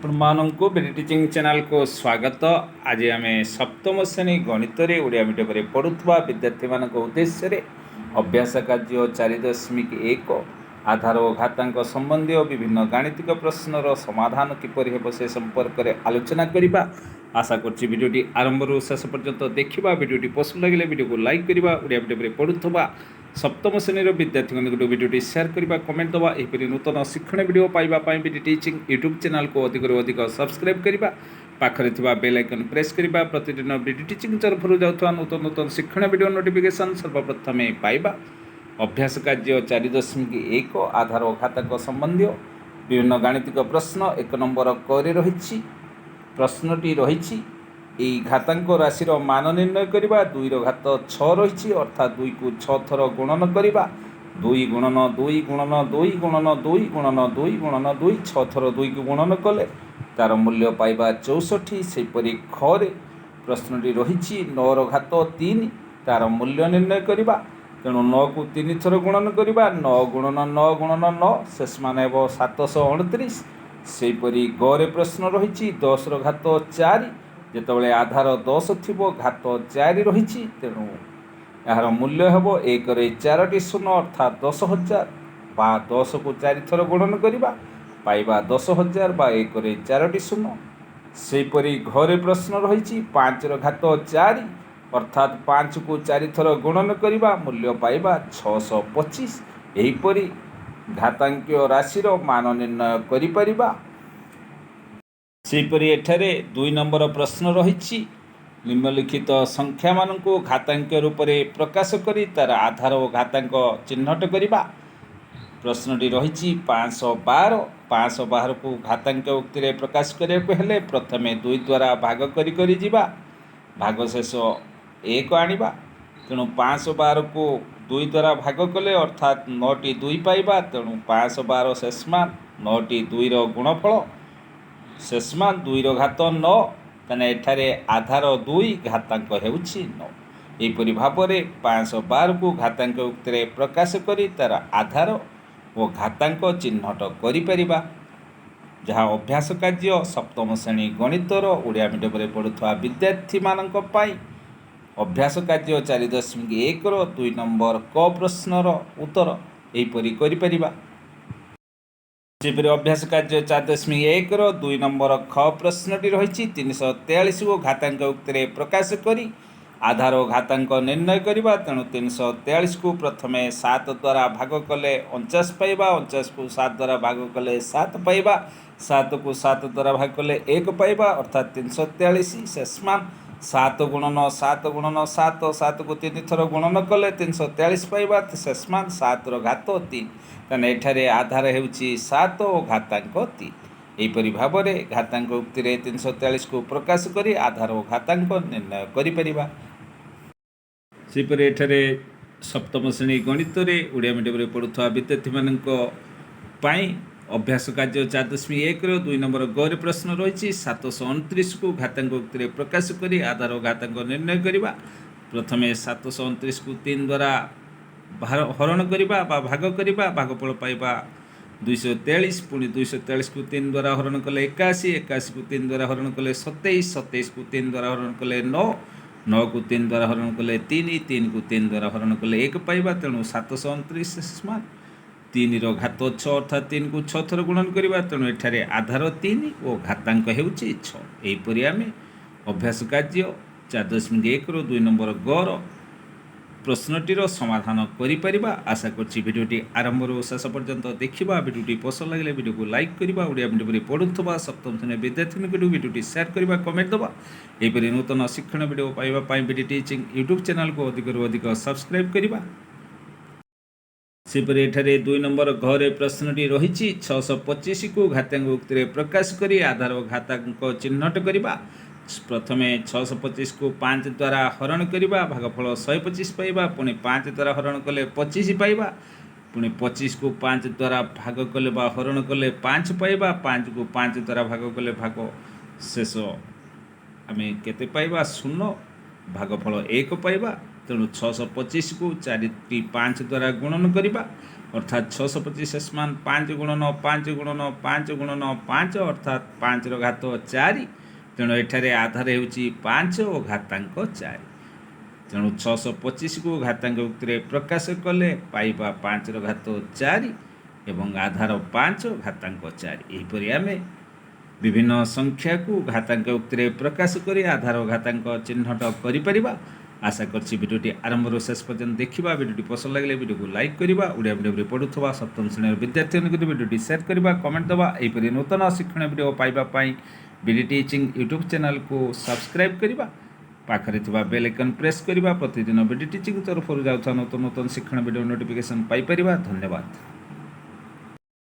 ଆପଣମାନଙ୍କୁ BD teaching channel को स्वागत। आज आम सप्तम श्रेणी गणित ओडिया मीडियम पढ़ुवा विद्यार्थी मान उद्देश्य अभ्यास कार्य 4.1 आधार और घातांक संबंधी विभिन्न गाणितिक प्रश्नर समाधान किपर हेब से संपर्क में आलोचना करवा। आशा करुँच भिडियोटी आरंभ शेष पर्यंत देखा। भिडियोटी पसंद लगे भिडियो को लाइक करवा। ओडिया मीडियम पढ़ुवा सप्तम श्रेणी विद्यार्थी को भिडियोटी शेयर करवा, कमेंट दवा। यहपरि नूतन शिक्षण वीडियो पाइबापी विडि टीचिंग यूट्यूब चैनल को अधिक अधिक सब्सक्राइब करवा। पाखरे थिबा बेल आइकन प्रेस करवा। प्रतिदिन विडि टीचिंग तरफ जाउथवा नूतन नूतन शिक्षण वीडियो नोटिफिकेशन सर्वप्रथमे पाइबा। अभ्यास कार्य 4.1 आधार और घातांक संबंधी विभिन्न गाणितिक प्रश्न 1 नंबर करे रही। प्रश्नटी रही घातांक राशि मान निर्णय करवा। 2 घात 6 रही अर्थात 2 को 6 थर गुणन करवा। 2 गुणन 2 गुणन 2 गुणन 2 गुणन 2 गुणन 2 6 थर 2 को गुणन कले तार मूल्य पाइबा 64। सेपरी खरे प्रश्नटी रही 9 घात 3 तार मूल्य निर्णय करवा। तेणु 9 को 3 थर गुणन करवा। 9 गुणन 9 गुणन 9 शेष मान हे 729। सेपरी गरे प्रश्न रही 10 घात 4 जितेबाला आधार 10 थी घात 4 रही। तेणु यार मूल्य हे 1 4 शून्य अर्थात 10,000 बा 10 को 4 थर गुणन करवा पाइबा 10,000 बा 1 4 शून्य। सेपरी घरे प्रश्न रही 5 घात 4 अर्थात 5 को 4 थर गुणन करवा मूल्य पाइबा 625। यहीपरि घातांकीय राशि मान निर्णय करिपरिबा। सेपरि एठारे 2 नंबर प्रश्न रही निम्नलिखित संख्या मान को घातांक रूप में प्रकाश करी तार आधार और घातांक चिन्हट करवा। प्रश्नटी रही 512। 512 को घातांक उक्ति में प्रकाश करने प्रथमे 2 द्वारा भाग करी जीवा भाग शेष 1 आनिबा। तेणु 512 को 2 द्वारा भाग कले अर्थात 9टी 2 पाइबा। तेणु 512 शेष मान 9टी 2 गुणफल शेष मान 2 घात 9। तेना एठारे आधार 2 घातांक हेउछि 9। एहिपरि भावरे 512 को घातांक उक्ति में प्रकाश करी तार आधार और घातांक चिन्हट करिपरिबा। जहाँ अभ्यास कार्य सप्तम श्रेणी गणितर ओडिया मीडियम पढ़ुवा विद्यार्थी मानक पाई अभ्यास कार्य 4.1 2 नंबर क प्रश्नर उत्तर एहिपरि करिपरिबा। सेपरि अभ्यास कार्य 4.1 2 नंबर ख प्रश्नटी रही 343 को घातांक उक्ति में प्रकाश करी आधार और घातांक निर्णय करवा। तेणु 343 को प्रथमे 7 द्वारा भाग कले 49 पाइबा। 49 को 7 द्वारा भाग कले 7 पाइबा। 7 को 7 द्वारा भाग कले 1 पाइबा अर्थात 343। शेष मान 7 गुणन 7 गुणन 7 7 को 3 थर गुणन कले 343 पाइबा। शेष मान 7 घात 3। तेना एठारे आधार हेउछि 7 और घातांक 3। एहिपरि भावरे घातांक उक्ति में 343 को प्रकाश करी आधार और घातांक निर्णय करिपरिबा। सेपरि एठारे सप्तम श्रेणी गणित ओडिया मीडियम पढ़ुवा विद्यार्थी मानक पाई अभ्यास कार्य 4.1 2 नंबर गरे प्रश्न रही 729 को घातांक उक्ति में प्रकाश करी आधार और घातांक निर्णय करवा। प्रथमे 729 को 3 द्वारा हरण करवा भाग करवा भागफल पाइबा 243। पुणी 243 को 3 द्वारा हरण कले 81। 81 को 3 द्वारा हरण कले 27। 27 को 3 द्वारा हरण कले 9। 9 को 3 द्वारा हरण कले 3। 3 को 3 द्वारा हरण कले 1 पाइबा। तेणु 729 मान 3 घात 6 अर्थात 3 को 6 थर गुणन करवा। तेणु एठारे आधार 3 और घातांक हेउछि 6। एहिपरि आमे अभ्यास कार्य 4.1 2 नंबर गर प्रश्नटीर समाधान करिपरिबा। आशा करुँच भिडियोटी आरंभ शेष पर्यंत देखा। भिडियोटी पसंद लगे भिडियो को लाइक करवा। ओडिया मीडियम पढ़ुवा सप्तम श्रेणी विद्यार्थी भिडियोटी शेयर करवा, कमेंट दवा। यहपरि नूतन शिक्षण वीडियो पाइबापी विडि टीचिंग यूट्यूब चैनल को अधिक अधिक सब्सक्राइब करवा। सेपरि एठारे 2 नंबर घरे प्रश्नटी रही 625 को घातांक उक्ति में प्रकाश करी आधार और घातांक चिन्हट करवा। प्रथमे 625 को 5 द्वारा हरण करवा भागफल 125 पाइबा। पुणी 5 द्वारा हरण कले 25 पाइबा। पुणी 25 को 5 द्वारा भाग कले बा हरण कले 5 पाइबा। 5 को 5 द्वारा भाग कले भाग शेष आमे केते पाइबा 0 भागफल 1 पाइबा। ତେଣୁ 625କୁ 4ଟି 5 ଦ୍ୱାରା ଗୁଣନ କରିବା ଅର୍ଥାତ୍ 625 ସମାନ 5 ଗୁଣନ 5 ଗୁଣନ 5 ଗୁଣନ 5 ଅର୍ଥାତ୍ 5ର ଘାତ 4। ତେଣୁ ଏଠାରେ ଆଧାର ହେଉଛି 5 ଓ ଘାତାଙ୍କ 4। ତେଣୁ 625କୁ ଘାତାଙ୍କ ଉକ୍ତିରେ ପ୍ରକାଶ କଲେ ପାଇବା 5ର ଘାତ 4 ଏବଂ ଆଧାର 5 ଘାତାଙ୍କ 4। ଏହିପରି ଆମେ ବିଭିନ୍ନ ସଂଖ୍ୟାକୁ ଘାତାଙ୍କ ଉକ୍ତିରେ ପ୍ରକାଶ କରି ଆଧାର ଓ ଘାତାଙ୍କ ଚିହ୍ନଟ କରିପାରିବା। आशा करछि भिडियोटी आरंभରୁ शेष पर्यंत देखा। भिडियोटी पसंद लगे भिडियो को लाइक करवा। ओडिया मीडियम पढ़ुवा सप्तम श्रेणी विद्यार्थी भिडियोटी शेयर करवा, कमेंट देवा। यहपरि नूतन शिक्षण भिडियो पाइबापी बीडी टीचिंग यूट्यूब चैनल को सब्सक्राइब करवा। पाखरे थिबा बेल आइकन प्रेस करवा। प्रतिदिन बीडी टीचिंग तरफ जाउथा नूतन नूतन शिक्षण भिडियो नोटिफिकेशन पाइपर। धन्यवाद।